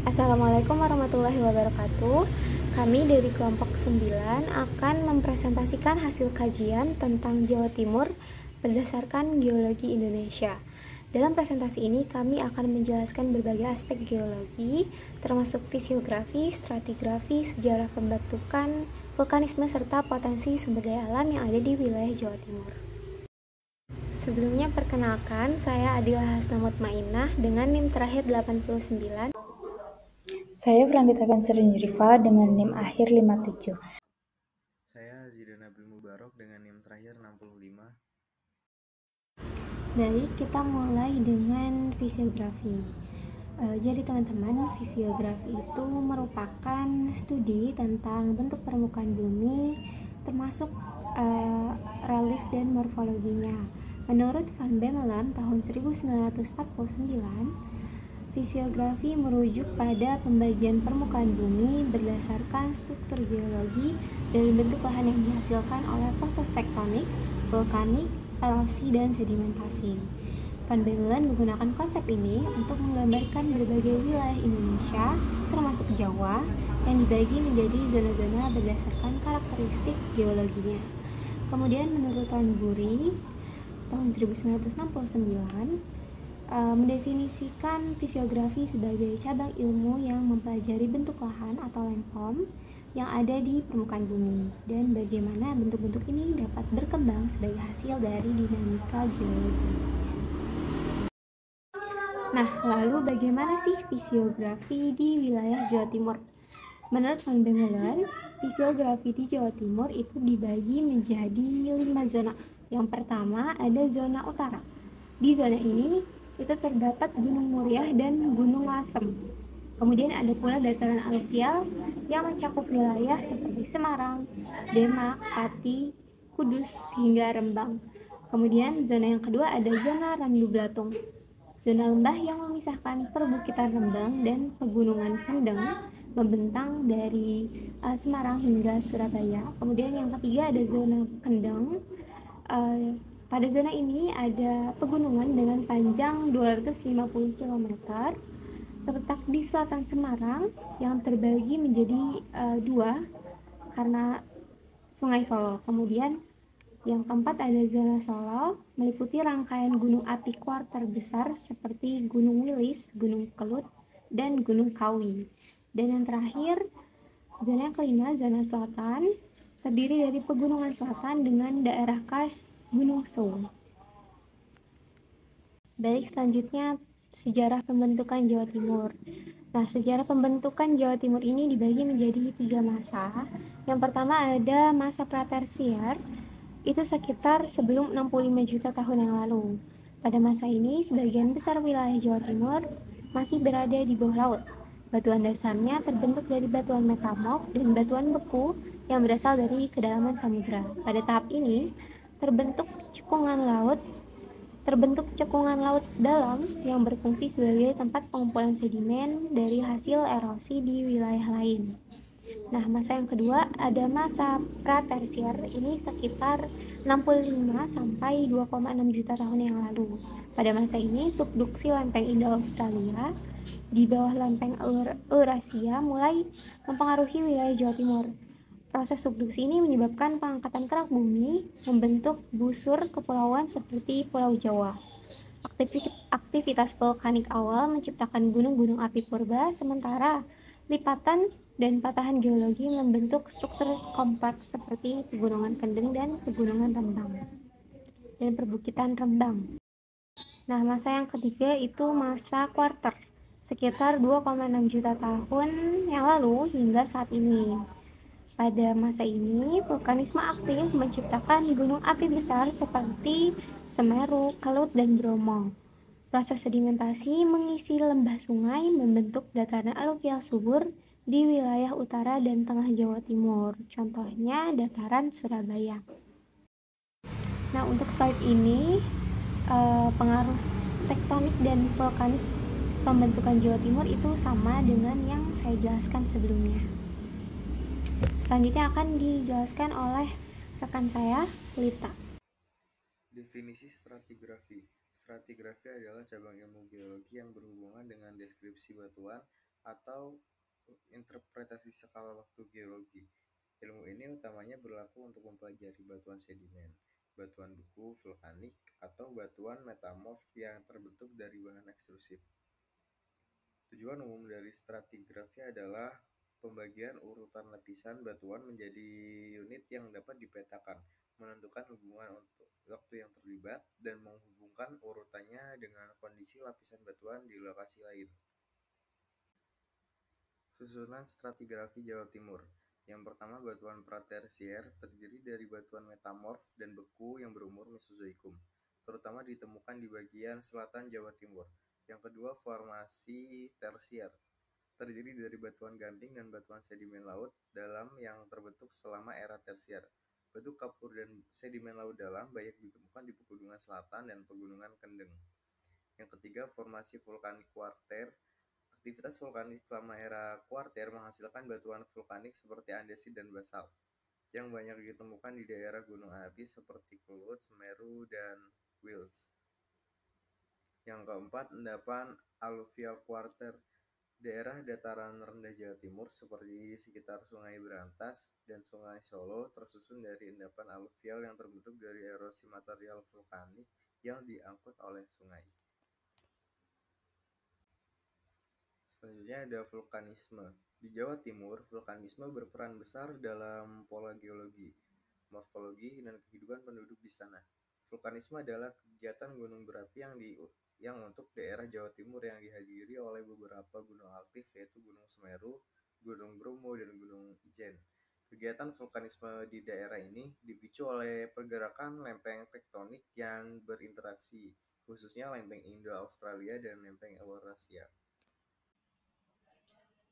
Assalamualaikum warahmatullahi wabarakatuh. Kami dari kelompok 9 akan mempresentasikan hasil kajian tentang Jawa Timur berdasarkan geologi Indonesia. Dalam presentasi ini kami akan menjelaskan berbagai aspek geologi, termasuk fisiografi, stratigrafi, sejarah pembentukan, vulkanisme, serta potensi sumber daya alam yang ada di wilayah Jawa Timur. Sebelumnya perkenalkan, saya Adila Hasna Mutmainah dengan NIM terakhir 89. Saya Frandita Kanseri Rifa dengan NIM akhir 57. Saya Zidan Abil Mubarok dengan NIM terakhir 65. Baik, kita mulai dengan fisiografi. Jadi teman-teman, fisiografi itu merupakan studi tentang bentuk permukaan bumi, termasuk relief dan morfologinya. Menurut Van Bemmelen tahun 1949, fisiografi merujuk pada pembagian permukaan bumi berdasarkan struktur geologi dan bentuk lahan yang dihasilkan oleh proses tektonik, vulkanik, erosi, dan sedimentasi. Van Bemmelen menggunakan konsep ini untuk menggambarkan berbagai wilayah Indonesia, termasuk Jawa, yang dibagi menjadi zona-zona berdasarkan karakteristik geologinya. Kemudian menurut Thornbury tahun 1969, mendefinisikan fisiografi sebagai cabang ilmu yang mempelajari bentuk lahan atau landform yang ada di permukaan bumi dan bagaimana bentuk-bentuk ini dapat berkembang sebagai hasil dari dinamika geologi. Nah, lalu bagaimana sih fisiografi di wilayah Jawa Timur? Menurut Van Bemmelen, fisiografi di Jawa Timur itu dibagi menjadi 5 zona. Yang pertama ada zona utara. Di zona ini itu terdapat Gunung Muryah dan Gunung Lasem. Kemudian ada pula dataran aluvial yang mencakup wilayah seperti Semarang, Demak, Pati, Kudus, hingga Rembang. Kemudian zona yang kedua ada zona Randu Blatung. Zona lembah yang memisahkan perbukitan Rembang dan pegunungan Kendeng membentang dari Semarang hingga Surabaya. Kemudian yang ketiga ada zona Kendeng. Pada zona ini ada pegunungan dengan panjang 250 km terletak di selatan Semarang yang terbagi menjadi dua karena Sungai Solo. Kemudian yang keempat ada zona Solo, meliputi rangkaian gunung api kuarter besar seperti Gunung Wilis, Gunung Kelut, dan Gunung Kawi. Dan yang terakhir, zona yang kelima, zona selatan, terdiri dari pegunungan selatan dengan daerah kars Gunung Sewu. Baik, selanjutnya sejarah pembentukan Jawa Timur. Nah, sejarah pembentukan Jawa Timur ini dibagi menjadi 3 masa. Yang pertama ada masa pratersier, itu sekitar sebelum 65 juta tahun yang lalu. Pada masa ini, sebagian besar wilayah Jawa Timur masih berada di bawah laut. Batuan dasarnya terbentuk dari batuan metamorf dan batuan beku yang berasal dari kedalaman samudra. Pada tahap ini, terbentuk cekungan laut dalam yang berfungsi sebagai tempat pengumpulan sedimen dari hasil erosi di wilayah lain. Nah, masa yang kedua ada masa pratersier, ini sekitar 65 sampai 2,6 juta tahun yang lalu. Pada masa ini, subduksi lempeng Indo Australia di bawah lempeng Eurasia mulai mempengaruhi wilayah Jawa Timur. Proses subduksi ini menyebabkan pengangkatan kerak bumi membentuk busur kepulauan seperti Pulau Jawa. Aktivitas vulkanik awal menciptakan gunung-gunung api purba, sementara lipatan dan patahan geologi membentuk struktur kompleks seperti pegunungan Kendeng dan pegunungan Rembang dan perbukitan Rembang. Nah, masa yang ketiga itu masa kuarter, sekitar 2,6 juta tahun yang lalu hingga saat ini. Pada masa ini, vulkanisme aktif menciptakan gunung api besar seperti Semeru, Kelut, dan Bromo. Proses sedimentasi mengisi lembah sungai membentuk dataran aluvial subur di wilayah utara dan tengah Jawa Timur. Contohnya dataran Surabaya. Nah, untuk slide ini pengaruh tektonik dan vulkanik pembentukan Jawa Timur itu sama dengan yang saya jelaskan sebelumnya. Selanjutnya akan dijelaskan oleh rekan saya, Lita. Definisi stratigrafi. Stratigrafi adalah cabang ilmu geologi yang berhubungan dengan deskripsi batuan, atau interpretasi skala waktu geologi. Ilmu ini utamanya berlaku untuk mempelajari batuan sedimen, batuan beku vulkanik, atau batuan metamorf yang terbentuk dari bahan ekstrusif. Tujuan umum dari stratigrafi adalah pembagian urutan lapisan batuan menjadi unit yang dapat dipetakan, menentukan hubungan untuk waktu yang terlibat, dan menghubungkan urutannya dengan kondisi lapisan batuan di lokasi lain. Susunan stratigrafi Jawa Timur. Yang pertama, batuan pratersier terdiri dari batuan metamorf dan beku yang berumur Mesozoikum, terutama ditemukan di bagian selatan Jawa Timur. Yang kedua, formasi tersier terdiri dari batuan gamping dan batuan sedimen laut dalam yang terbentuk selama era tersier. Batu kapur dan sedimen laut dalam banyak ditemukan di pegunungan selatan dan pegunungan Kendeng. Yang ketiga, formasi vulkanik kuarter. Aktivitas vulkanik selama era kuarter menghasilkan batuan vulkanik seperti andesit dan basalt, yang banyak ditemukan di daerah gunung api seperti Kelut, Semeru, dan Wils. Yang keempat, endapan aluvial kuarter. Daerah dataran rendah Jawa Timur seperti di sekitar Sungai Berantas dan Sungai Solo tersusun dari endapan aluvial yang terbentuk dari erosi material vulkanik yang diangkut oleh sungai. Selanjutnya ada vulkanisme. Di Jawa Timur, vulkanisme berperan besar dalam pola geologi, morfologi, dan kehidupan penduduk di sana. Vulkanisme adalah kegiatan gunung berapi yang untuk daerah Jawa Timur yang dihadiri oleh beberapa gunung aktif, yaitu Gunung Semeru, Gunung Bromo, dan Gunung Ijen. Kegiatan vulkanisme di daerah ini dipicu oleh pergerakan lempeng tektonik yang berinteraksi, khususnya lempeng Indo-Australia dan lempeng Eurasia.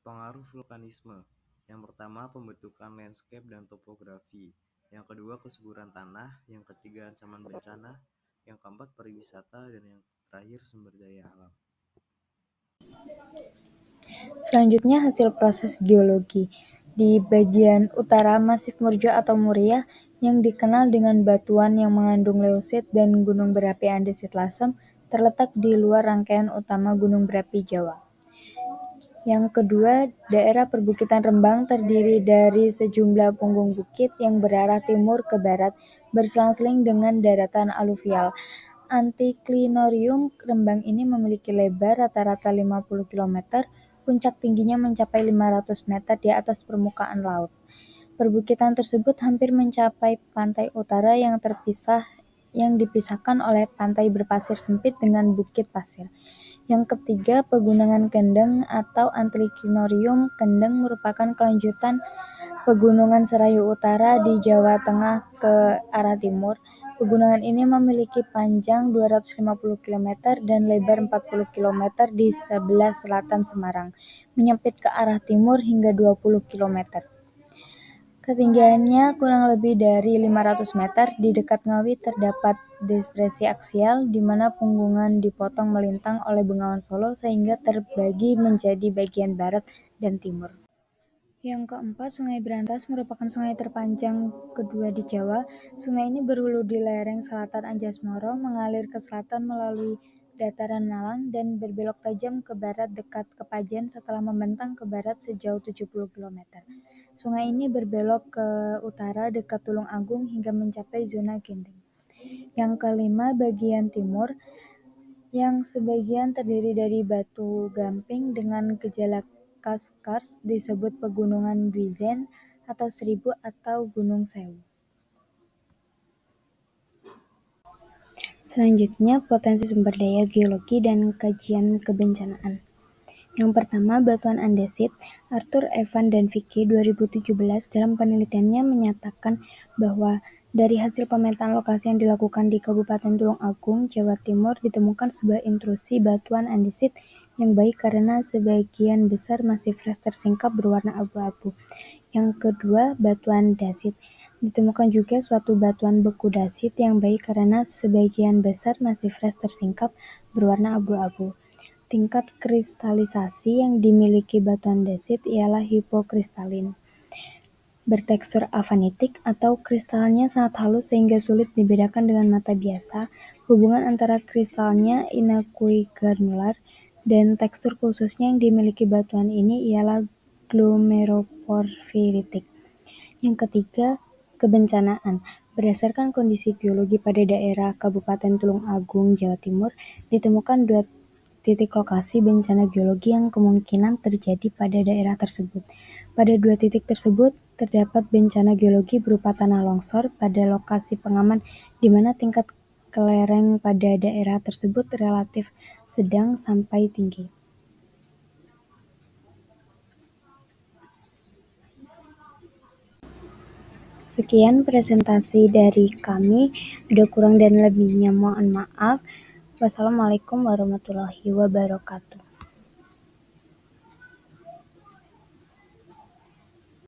Pengaruh vulkanisme. Yang pertama, pembentukan landscape dan topografi. Yang kedua, kesuburan tanah. Yang ketiga, ancaman bencana. Yang keempat, pariwisata. Dan yang terakhir, sumber daya alam. Selanjutnya hasil proses geologi. Di bagian utara masif Murjo atau Muria yang dikenal dengan batuan yang mengandung leusit dan gunung berapi andesit Lasem terletak di luar rangkaian utama gunung berapi Jawa. Yang kedua, daerah perbukitan Rembang terdiri dari sejumlah punggung bukit yang berarah timur ke barat berselang-seling dengan daratan aluvial. Antiklinorium Rembang ini memiliki lebar rata-rata 50 km, puncak tingginya mencapai 500 meter di atas permukaan laut. Perbukitan tersebut hampir mencapai pantai utara yang dipisahkan oleh pantai berpasir sempit dengan bukit pasir. Yang ketiga, Pegunungan Kendeng atau Antiklinorium Kendeng merupakan kelanjutan Pegunungan Serayu Utara di Jawa Tengah ke arah timur. Pegunungan ini memiliki panjang 250 km dan lebar 40 km di sebelah selatan Semarang, menyempit ke arah timur hingga 20 km. Ketinggiannya kurang lebih dari 500 meter. Di dekat Ngawi terdapat depresi aksial, di mana punggungan dipotong melintang oleh Bengawan Solo sehingga terbagi menjadi bagian barat dan timur. Yang keempat, Sungai Berantas merupakan sungai terpanjang kedua di Jawa. Sungai ini berhulu di lereng selatan Anjasmara, mengalir ke selatan melalui dataran Malang dan berbelok tajam ke barat dekat Kepajen setelah membentang ke barat sejauh 70 km. Sungai ini berbelok ke utara dekat Tulung Agung hingga mencapai zona Gendeng. Yang kelima, bagian timur, yang sebagian terdiri dari batu gamping dengan gejala kars disebut Pegunungan Duizen atau Seribu atau Gunung Sewu. Selanjutnya, potensi sumber daya geologi dan kajian kebencanaan. Yang pertama, batuan andesit. Arthur Evan dan Vicky 2017 dalam penelitiannya menyatakan bahwa dari hasil pemetaan lokasi yang dilakukan di Kabupaten Tulung Agung, Jawa Timur, ditemukan sebuah intrusi batuan andesit yang baik karena sebagian besar masih fresh tersingkap berwarna abu-abu. Yang kedua, batuan dasit. Ditemukan juga suatu batuan beku dasit yang baik karena sebagian besar masih fresh tersingkap berwarna abu-abu. Tingkat kristalisasi yang dimiliki batuan dasit ialah hipokristalin, bertekstur avanitik atau kristalnya sangat halus sehingga sulit dibedakan dengan mata biasa. Hubungan antara kristalnya inequigranular dan tekstur khususnya yang dimiliki batuan ini ialah glomeroporfiritik. Yang ketiga, kebencanaan. Berdasarkan kondisi geologi pada daerah Kabupaten Tulung Agung, Jawa Timur, ditemukan 2 titik lokasi bencana geologi yang kemungkinan terjadi pada daerah tersebut. Pada 2 titik tersebut, terdapat bencana geologi berupa tanah longsor pada lokasi pengaman di mana tingkat kelereng pada daerah tersebut relatif sedang sampai tinggi. Sekian presentasi dari kami, ada kurang dan lebihnya mohon maaf. Wassalamualaikum warahmatullahi wabarakatuh.